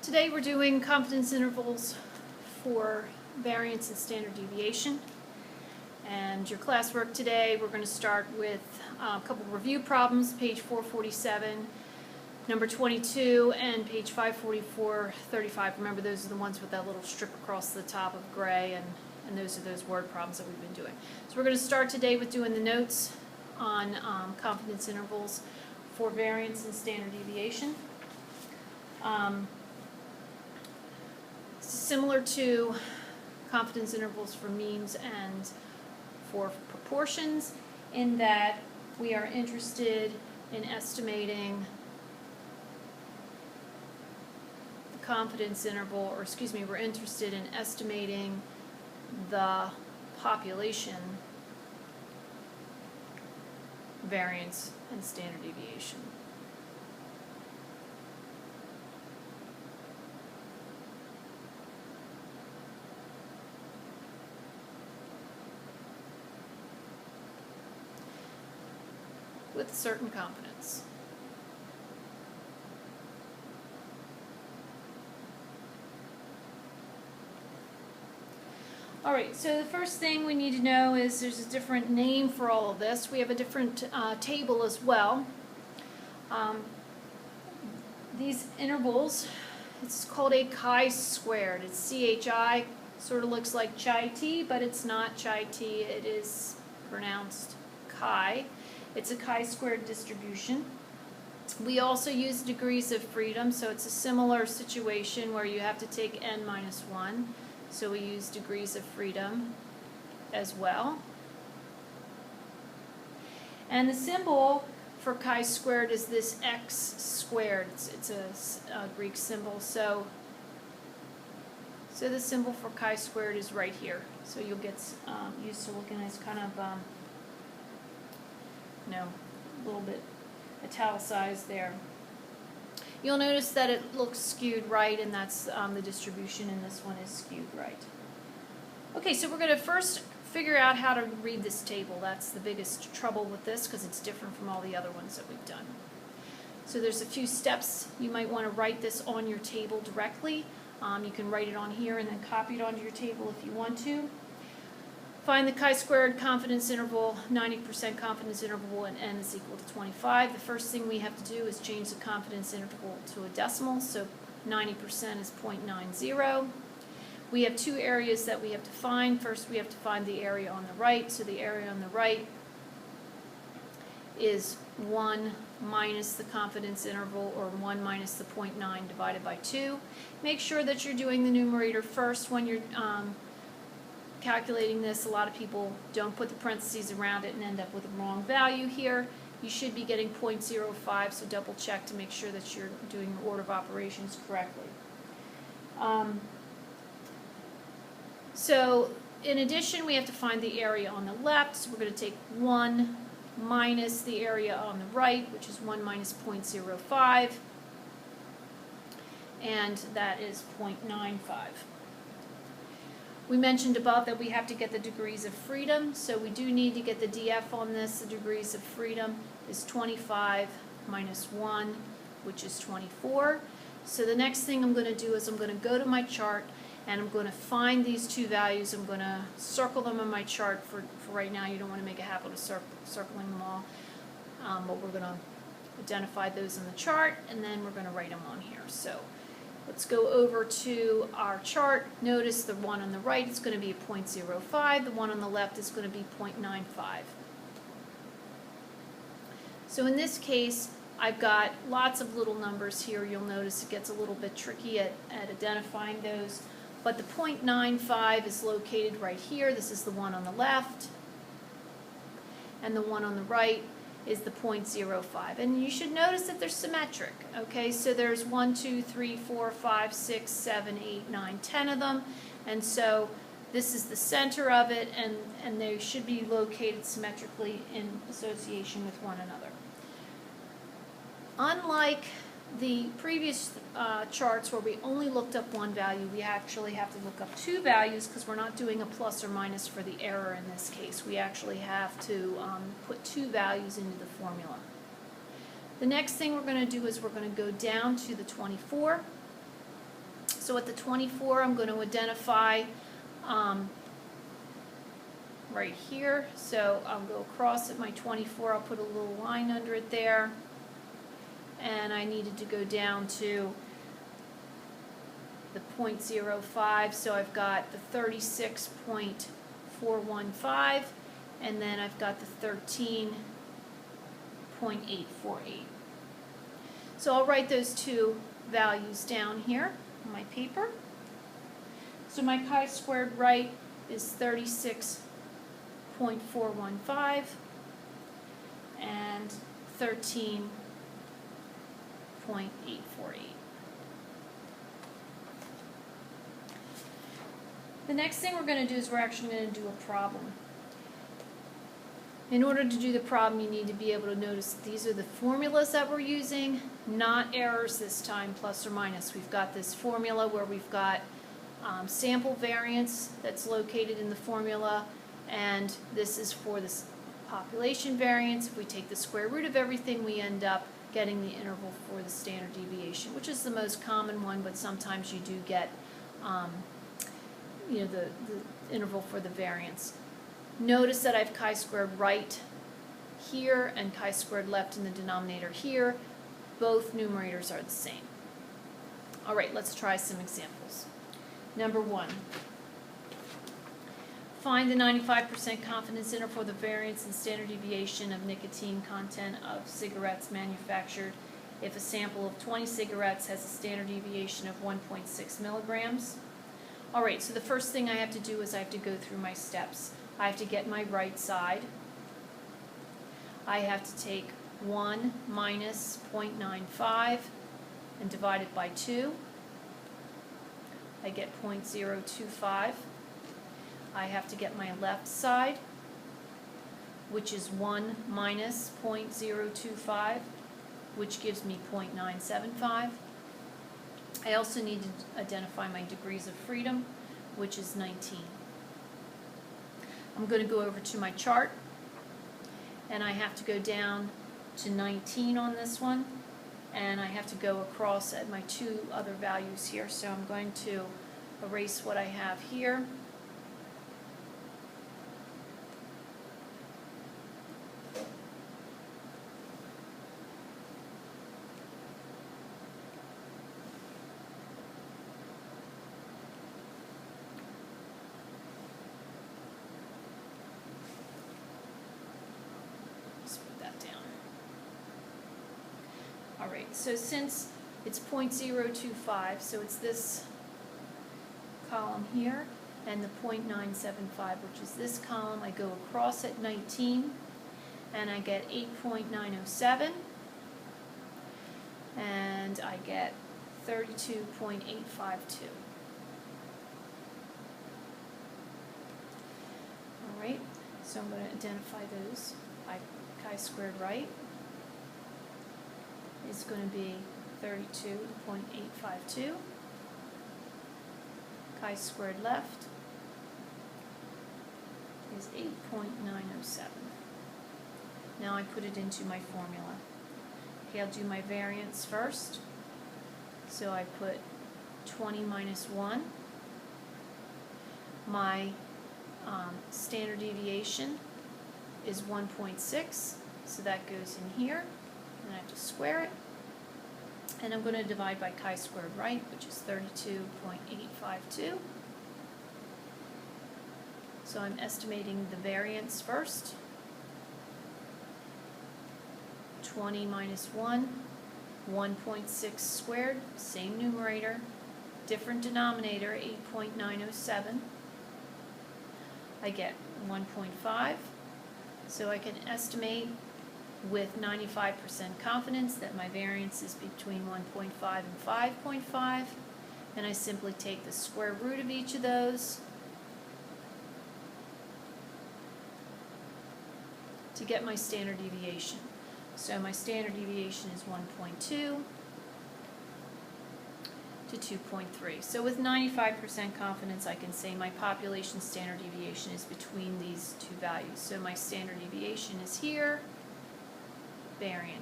Today we're doing confidence intervals for variance and standard deviation. And your classwork today, we're going to start with a couple review problems, page 447, number 22, and page 544, 35. Remember, those are the ones with that little strip across the top of gray, and those are those word problems that we've been doing. So we're going to start today with doing the notes on confidence intervals for variance and standard deviation. Similar to confidence intervals for means and for proportions, in that we are interested in estimating the confidence interval, or excuse me, we're interested in estimating the population variance and standard deviation. With certain confidence. All right, so the first thing we need to know is there's a different name for all of this. We have a different table as well. These intervals, it's called a chi-squared. It's C-H-I, sort of looks like chai-tea, but it's not chai-tea. It is pronounced chi. It's a chi-squared distribution. We also use degrees of freedom, so it's a similar situation where you have to take n minus 1. So we use degrees of freedom as well. And the symbol for chi-squared is this x squared. It's a Greek symbol. So the symbol for chi-squared is right here. So you'll get used to looking at it. It's kind of a little bit italicized there. You'll notice that it looks skewed right, and that's the distribution, and this one is skewed right. Okay, so we're going to first figure out how to read this table. That's the biggest trouble with this because it's different from all the other ones that we've done. So there's a few steps. You might want to write this on your table directly. You can write it on here and then copy it onto your table if you want to. Find the chi-squared confidence interval, 90% confidence interval, and n is equal to 25. The first thing we have to do is change the confidence interval to a decimal, so 90% is 0.90. We have two areas that we have to find. First, we have to find the area on the right. So the area on the right is 1 minus the confidence interval, or 1 minus the 0.9 divided by 2. Make sure that you're doing the numerator first when you're calculating this. A lot of people don't put the parentheses around it and end up with a wrong value here. You should be getting 0.05, so double check to make sure that you're doing your order of operations correctly. So in addition, we have to find the area on the left, so we're going to take 1 minus the area on the right, which is 1 minus 0.05, and that is 0.95. We mentioned above that we have to get the degrees of freedom, so we do need to get the DF on this. The degrees of freedom is 25 minus 1, which is 24. So the next thing I'm going to do is I'm going to go to my chart, and I'm going to find these two values. I'm going to circle them on my chart for right now. You don't want to make a habit of circling them all, but we're going to identify those in the chart, and then we're going to write them on here. So let's go over to our chart. Notice the one on the right is going to be 0.05. The one on the left is going to be 0.95. So in this case, I've got lots of little numbers here. You'll notice it gets a little bit tricky at identifying those. But the 0.95 is located right here. This is the one on the left. And the one on the right is the 0.05. And you should notice that they're symmetric. Okay, so there's 1, 2, 3, 4, 5, 6, 7, 8, 9, 10 of them. And so this is the center of it, and they should be located symmetrically in association with one another. Unlike the previous charts where we only looked up one value, we actually have to look up two values because we're not doing a plus or minus for the error in this case. We actually have to put two values into the formula. The next thing we're going to do is we're going to go down to the 24. So at the 24, I'm going to identify right here. So I'll go across at my 24. I'll put a little line under it there. And I needed to go down to the 0.05. So I've got the 36.415, and then I've got the 13.848. So I'll write those two values down here on my paper. So my chi-squared right is 36.415 and 13.848. The next thing we're going to do is we're actually going to do a problem. In order to do the problem, you need to be able to notice that these are the formulas that we're using, not errors this time, plus or minus. We've got this formula where we've got sample variance that's located in the formula, and this is for this population variance. If we take the square root of everything, we end up getting the interval for the standard deviation, which is the most common one, but sometimes you do get the interval for the variance. Notice that I've chi-squared right here and chi-squared left in the denominator here. Both numerators are the same. All right, let's try some examples. Number 1. Find the 95% confidence interval for the variance and standard deviation of nicotine content of cigarettes manufactured if a sample of 20 cigarettes has a standard deviation of 1.6 milligrams. All right, so the first thing I have to do is I have to go through my steps. I have to get my right side. I have to take 1 minus 0.95 and divide it by 2. I get 0.025. I have to get my left side, which is 1 minus 0.025, which gives me 0.975. I also need to identify my degrees of freedom, which is 19. I'm going to go over to my chart, and I have to go down to 19 on this one, and I have to go across at my two other values here. So I'm going to erase what I have here. Alright, so since it's 0.025, so it's this column here, and the 0.975, which is this column, I go across at 19, and I get 8.907, and I get 32.852. Alright, so I'm going to identify those. Chi-squared right is going to be 32.852. Chi-squared left is 8.907. Now I put it into my formula. Okay, I'll do my variance first. So I put 20 minus 1. My standard deviation is 1.6, so that goes in here. And I have to square it, and I'm going to divide by chi-squared right, which is 32.852. So I'm estimating the variance first. 20 minus 1, 1.6 squared, same numerator, different denominator, 8.907. I get 1.5, so I can estimate with 95% confidence that my variance is between 1.5 and 5.5, and I simply take the square root of each of those to get my standard deviation. So my standard deviation is 1.2 to 2.3. So with 95% confidence, I can say my population standard deviation is between these two values. So my standard deviation is here, variance.